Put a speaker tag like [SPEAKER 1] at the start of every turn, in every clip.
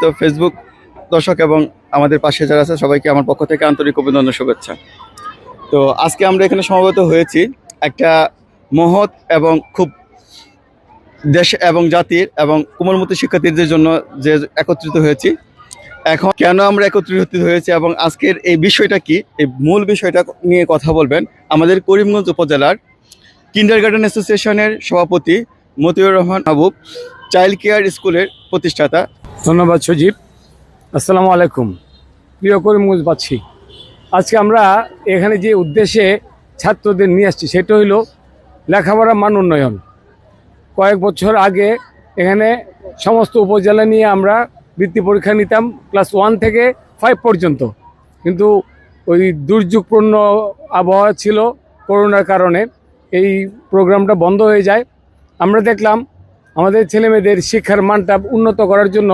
[SPEAKER 1] তো ফেসবুক দর্শক এবং আমাদের পাশে যারা আছে সবাইকে আমার পক্ষ থেকে আন্তরিক অভিনন্দন শুভেচ্ছা। তো আজকে আমরা এখানে সমবেত হয়েছি একটা মহৎ এবং খুব দেশ এবং জাতির এবং কোমলমতি শিক্ষার্থীদের জন্য যে একত্রিত হয়েছি। এখন কেন আমরা একত্রিত হয়েছি এবং আজকের এই বিষয়টা কি, এই মূল বিষয়টা নিয়ে কথা বলবেন আমাদের করিমগঞ্জ উপজেলার কিন্ডারগার্টেন অ্যাসোসিয়েশনের সভাপতি মতিউর রহমান মাহবুব, চাইল্ড কেয়ার স্কুলের প্রতিষ্ঠাতা।
[SPEAKER 2] ধন্যবাদ সজীব। আসসালামু আলাইকুম প্রিয় করিমগঞ্জবাসী। আজকে আমরা এখানে যে উদ্দেশ্যে ছাত্রদের নিয়ে আসছি সেটা হইল লেখাপড়ার মান উন্নয়ন। কয়েক বছর আগে এখানে সমস্ত উপজেলা নিয়ে আমরা বৃত্তি পরীক্ষা নিতাম ক্লাস 1 থেকে 5 পর্যন্ত, কিন্তু ওই দুর্যোগপূর্ণ আবহাওয়া ছিল করোনার কারণে এই প্রোগ্রামটা বন্ধ হয়ে যায়। আমরা দেখলাম আমাদের ছেলেমেয়েদের শিক্ষার মানটা উন্নত করার জন্য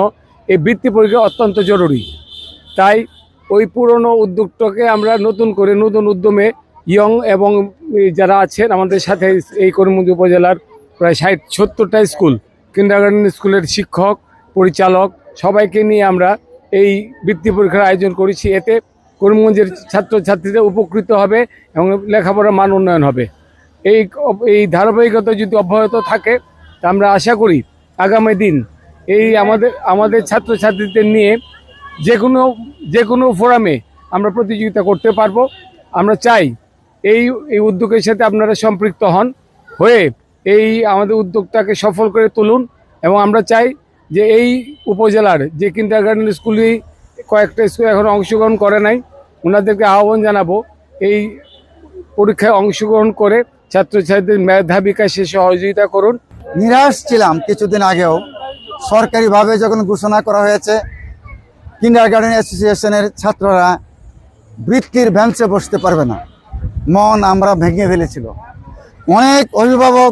[SPEAKER 2] এই বৃত্তি পরীক্ষা অত্যন্ত জরুরি। তাই ওই পুরনো উদ্যোগটাকে আমরা নতুন উদ্যমে ইয়ং এবং যারা আছেন আমাদের সাথে এই করিমগঞ্জ উপজেলার প্রায় 60-70টা স্কুল, কিন্ডারগার্টেন স্কুলের শিক্ষক পরিচালক সবাইকে নিয়ে আমরা এই বৃত্তি পরীক্ষার আয়োজন করেছি। এতে করিমগঞ্জের ছাত্রছাত্রীরা উপকৃত হবে এবং লেখাপড়ার মান উন্নয়ন হবে। এই ধারাবাহিকতা যদি অব্যাহত থাকে তা আমরা আশা করি আগামী দিন এই আমাদের ছাত্রছাত্রীদের নিয়ে যে কোনো ফোরামে আমরা প্রতিযোগিতা করতে পারবো। আমরা চাই এই উদ্যোগের সাথে আপনারা সম্পৃক্ত হয়ে এই আমাদের উদ্যোগটাকে সফল করে তুলুন। এবং আমরা চাই যে এই উপজেলার যে কিন্ডারগার্টেন স্কুলই কয়েকটা স্কুল এখন অংশগ্রহণ করে নাই, ওনাদেরকে আহ্বান জানাবো এই পরীক্ষায় অংশগ্রহণ করে ছাত্রছাত্রীদের মেধা বিকাশে সহযোগিতা করুন।
[SPEAKER 3] নিরাশ ছিলাম কিছুদিন আগেও সরকারিভাবে যখন ঘোষণা করা হয়েছে কিন্ডারগার্টেন অ্যাসোসিয়েশনের ছাত্ররা বৃত্তির বেঞ্চে বসতে পারবে না, মন আমরা ভেঙে ফেলেছিল। অনেক অভিভাবক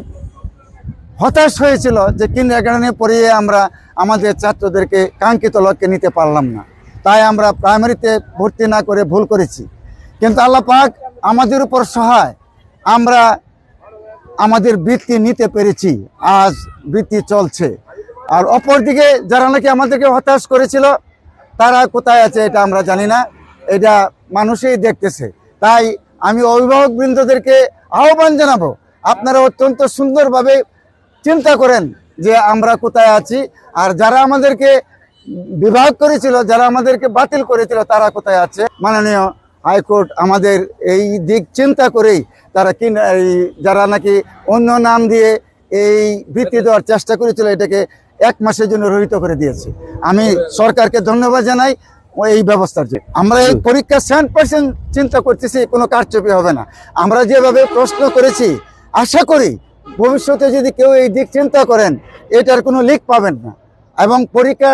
[SPEAKER 3] হতাশ হয়েছিল যে কিন্ডারগার্টেনে পড়িয়ে আমরা আমাদের ছাত্রদেরকে কাঙ্ক্ষিত লক্ষ্যে নিতে পারলাম না, তাই আমরা প্রাইমারিতে ভর্তি না করে ভুল করেছি। কিন্তু আল্লাহ পাক আমাদের উপর সহায়, আমরা আমাদের বৃত্তি নিতে পেরেছি, আজ বৃত্তি চলছে। আর অপরদিকে যারা নাকি আমাদেরকে হতাশ করেছিল তারা কোথায় আছে এটা আমরা জানি না, এটা মানুষই দেখতেছে। তাই আমি অভিভাবকবৃন্দদেরকে আহ্বান জানাবো, আপনারা অত্যন্ত সুন্দরভাবে চিন্তা করেন যে আমরা কোথায় আছি, আর যারা আমাদেরকে বিভাগ করেছিল, যারা আমাদেরকে বাতিল করেছিল তারা কোথায় আছে। মাননীয় হাইকোর্ট আমাদের এই দিক চিন্তা করেই তারা যারা নাকি অন্য নাম দিয়ে এই বৃত্তি দেওয়ার চেষ্টা করেছিল এটাকে 1 মাসের জন্য রহিত করে দিয়েছে। আমি সরকারকে ধন্যবাদ জানাই এই ব্যবস্থার জন্য। আমরা এই পরীক্ষা 100% চিন্তা করতেছি, কোনো কারচুপি হবে না। আমরা যেভাবে প্রশ্ন করেছি আশা করি ভবিষ্যতে যদি কেউ এই দিক চিন্তা করেন এটার কোনো লিক পাবেন না। এবং পরীক্ষা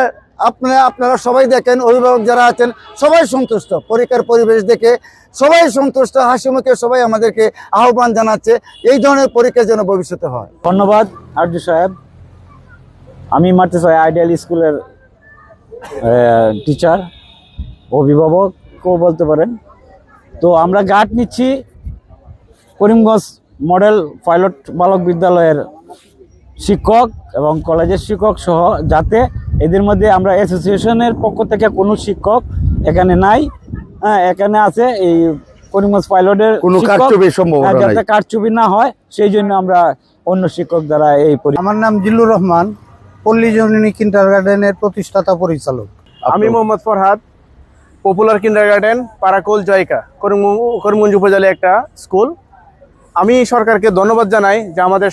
[SPEAKER 3] আপনারা সবাই দেখেন, অভিভাবক যারা আছেন সবাই সন্তুষ্ট, পরীক্ষার পরিবেশ দেখে সবাই সন্তুষ্ট, হাসি মুখে সবাই আমাদেরকে আহ্বান জানাচ্ছে এই ধরনের পরীক্ষা যেন ভবিষ্যতে হয়।
[SPEAKER 4] ধন্যবাদ আরজু সাহেব। আমি মারতেছি আইডিয়াল স্কুলের টিচার, অভিভাবকও বলতে পারেন। তো আমরা গার্ড নিচ্ছি করিমগঞ্জ মডেল পাইলট বালক বিদ্যালয়ের শিক্ষক এবং কলেজের শিক্ষক সহ, যাতে এদের মধ্যে আমরা অ্যাসোসিয়েশনের পক্ষ থেকে কোনো শিক্ষক এখানে নাই, এখানে আছে এই করিমগঞ্জ পাইলটের
[SPEAKER 2] কোনো কারচুপি সম্ভাবনা নাই,
[SPEAKER 4] যাতে কারচুপি না হয় সেই জন্য আমরা অন্য শিক্ষক দ্বারা এই।
[SPEAKER 5] আমার নাম জিল্লুর রহমান, পল্লী জননী কিন্ডারগার্টেনের প্রতিষ্ঠাতা পরিচালক।
[SPEAKER 6] আমি মোহাম্মদ ফরহাদ, পপুলার কিন্ডারগার্টেন পারাকোল জয়কা, করিমগঞ্জ উপজেলায় একটা স্কুল। আমি সরকারকে ধন্যবাদ জানাই যে আমাদের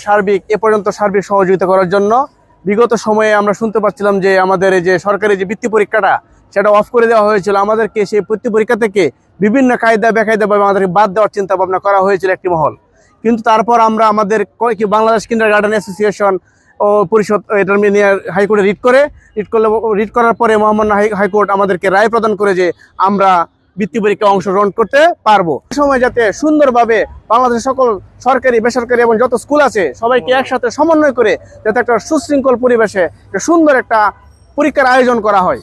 [SPEAKER 6] এ পর্যন্ত সার্বিক সহযোগিতা করার জন্য। বিগত সময়ে আমরা শুনতে পাচ্ছিলাম যে আমাদের এই যে সরকারি যে বৃত্তি পরীক্ষাটা সেটা অফ করে দেওয়া হয়েছিল, আমাদেরকে সেই বৃত্তি পরীক্ষা থেকে বিভিন্ন কায়দা বেকায়দাভাবে আমাদেরকে বাদ দেওয়ার চিন্তা ভাবনা করা হয়েছিল একটি মহল। কিন্তু তারপর আমরা আমাদের বাংলাদেশ কিন্ডারগার্টেন অ্যাসোসিয়েশন ও পরিষদ এটা নিয়ে হাইকোর্টে রিট করার পরে মহামান্য হাইকোর্ট আমাদেরকে রায় প্রদান করে যে আমরা বৃত্তি পরীক্ষায় অংশগ্রহণ করতে পারবো। সময় যাতে সুন্দরভাবে বাংলাদেশের সকল সরকারি বেসরকারি এবং যত স্কুল আছে সবাইকে একসাথে সমন্বয় করে যাতে একটা সুশৃঙ্খল পরিবেশে সুন্দর একটা পরীক্ষার আয়োজন করা হয়।